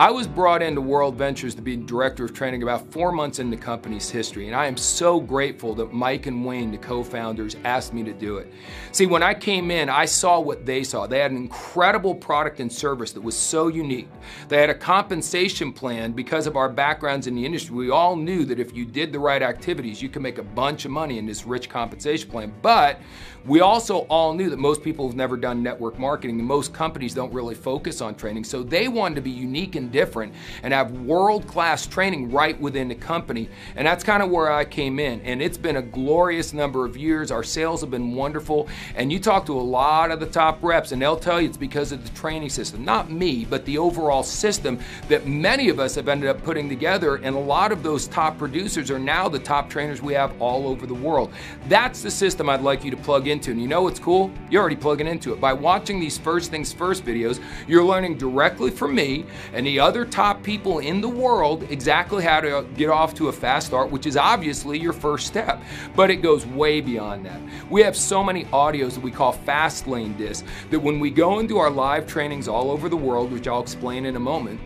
I was brought into WorldVentures to be director of training about 4 months in the company's history, and I am so grateful that Mike and Wayne, the co-founders, asked me to do it. See, when I came in, I saw what they saw. They had an incredible product and service that was so unique. They had a compensation plan because of our backgrounds in the industry. We all knew that if you did the right activities, you could make a bunch of money in this rich compensation plan. But we also all knew that most people have never done network marketing, and most companies don't really focus on training. So they wanted to be unique and different and have world-class training right within the company. And that's kind of where I came in. And it's been a glorious number of years. Our sales have been wonderful. And you talk to a lot of the top reps and they'll tell you it's because of the training system. Not me, but the overall system that many of us have ended up putting together. And a lot of those top producers are now the top trainers we have all over the world. That's the system I'd like you to plug into. And you know what's cool? You're already plugging into it. By watching these First Things First videos, you're learning directly from me and the other top people in the world exactly how to get off to a fast start, which is obviously your first step, but it goes way beyond that. We have so many audios that we call fast lane discs that when we go into our live trainings all over the world, which I'll explain in a moment,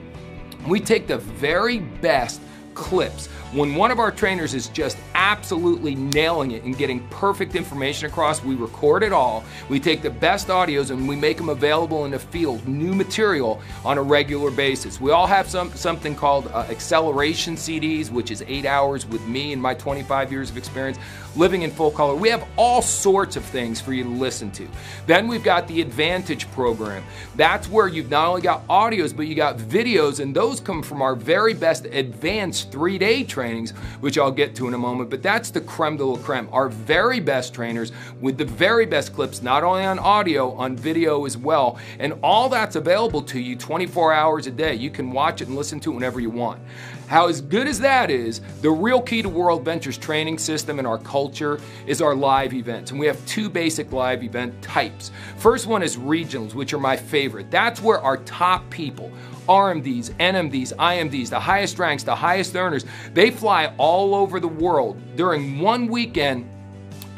we take the very best clips. When one of our trainers is just absolutely nailing it and getting perfect information across, we record it all. We take the best audios and we make them available in the field, new material on a regular basis. We all have something called acceleration CDs, which is 8 hours with me and my 25 years of experience living in full color. We have all sorts of things for you to listen to. Then we've got the Advantage program. That's where you've not only got audios, but you got videos, and those come from our very best advanced 3-day trainings, which I'll get to in a moment, but that's the creme de la creme. Our very best trainers with the very best clips, not only on audio, on video as well, and all that's available to you 24 hours a day. You can watch it and listen to it whenever you want. How as good as that is, the real key to WorldVentures training system and our culture is our live events. And we have 2 basic live event types. First one is regionals, which are my favorite. That's where our top people, RMDs, NMDs, IMDs, the highest ranks, the highest earners, they fly all over the world. During one weekend,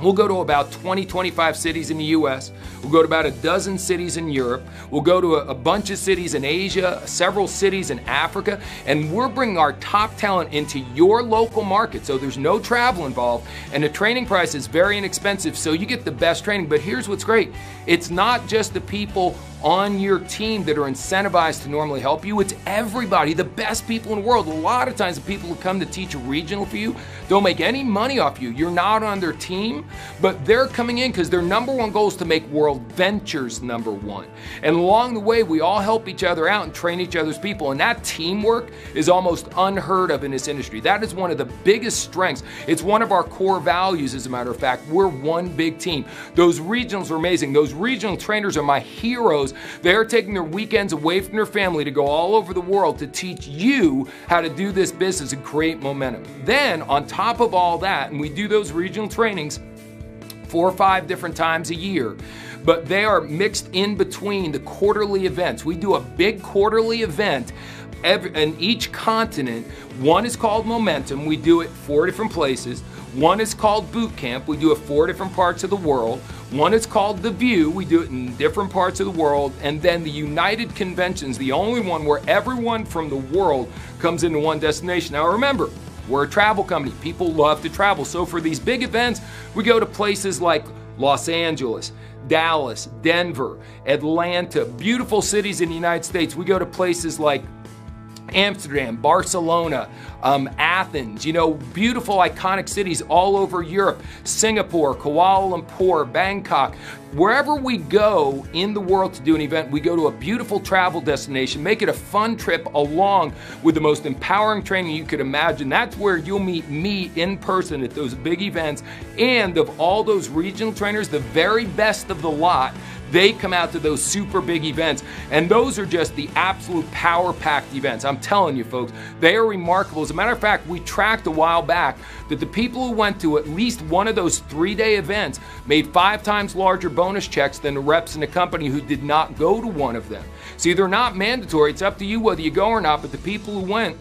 we'll go to about 20, 25 cities in the US. We'll go to about a dozen cities in Europe. We'll go to a bunch of cities in Asia, several cities in Africa, and we're bringing our top talent into your local market. So there's no travel involved, and the training price is very inexpensive, so you get the best training. But here's what's great. It's not just the people on your team that are incentivized to normally help you. It's everybody, the best people in the world. A lot of times the people who come to teach a regional for you don't make any money off you. You're not on their team, but they're coming in because their #1 goal is to make WorldVentures #1. And along the way, we all help each other out and train each other's people. And that teamwork is almost unheard of in this industry. That is one of the biggest strengths. It's one of our core values, as a matter of fact. We're one big team. Those regionals are amazing. Those regional trainers are my heroes. They're taking their weekends away from their family to go all over the world to teach you how to do this business and create momentum. Then, on top of all that, and we do those regional trainings 4 or 5 different times a year, but they are mixed in between the quarterly events. We do a big quarterly event in each continent. One is called Momentum. We do it 4 different places. One is called Boot Camp. We do it 4 different parts of the world. One is called The View. We do it in different parts of the world. And then the United Convention's the only one where everyone from the world comes into one destination. Now remember, we're a travel company. People love to travel. So for these big events, we go to places like Los Angeles, Dallas, Denver, Atlanta, beautiful cities in the United States. We go to places like Amsterdam, Barcelona, Athens, beautiful iconic cities all over Europe, Singapore, Kuala Lumpur, Bangkok. Wherever we go in the world to do an event, we go to a beautiful travel destination, make it a fun trip along with the most empowering training you could imagine. That's where you'll meet me in person at those big events. And of all those regional trainers, the very best of the lot, they come out to those super big events, and those are just the absolute power-packed events. I'm telling you, folks, they are remarkable. As a matter of fact, we tracked a while back that the people who went to at least one of those 3-day events made 5 times larger bonus checks than the reps in the company who did not go to one of them. See, they're not mandatory. It's up to you whether you go or not, but the people who went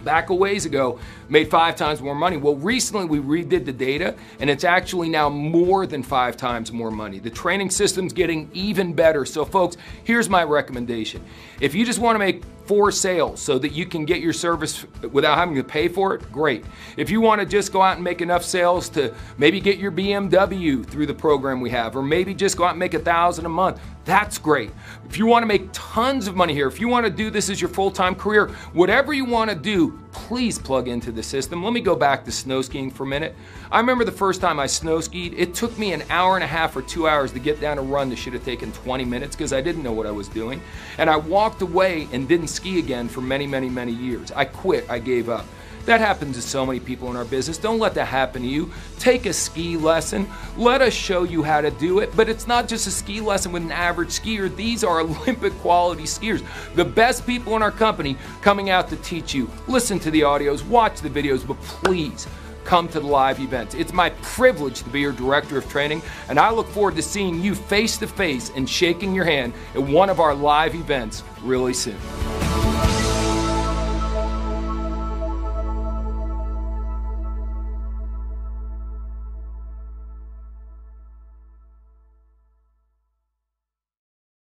back a ways ago made 5 times more money. Well, recently we redid the data, and it's actually now more than 5 times more money. The training system's getting even better. So folks, here's my recommendation. If you just want to make for sale so that you can get your service without having to pay for it, great. If you want to just go out and make enough sales to maybe get your BMW through the program we have, or maybe just go out and make $1,000 a month, that's great. If you want to make tons of money here, if you want to do this as your full-time career, whatever you want to do, please plug into the system. Let me go back to snow skiing for a minute. I remember the first time I snow skied, it took me an hour and a half or 2 hours to get down a run that should have taken 20 minutes because I didn't know what I was doing. And I walked away and didn't ski again for many, many, many years. I quit, I gave up. That happens to so many people in our business. Don't let that happen to you. Take a ski lesson. Let us show you how to do it. But it's not just a ski lesson with an average skier. These are Olympic quality skiers. The best people in our company coming out to teach you. Listen to the audios, watch the videos, but please come to the live events. It's my privilege to be your director of training, and I look forward to seeing you face to face and shaking your hand at one of our live events really soon.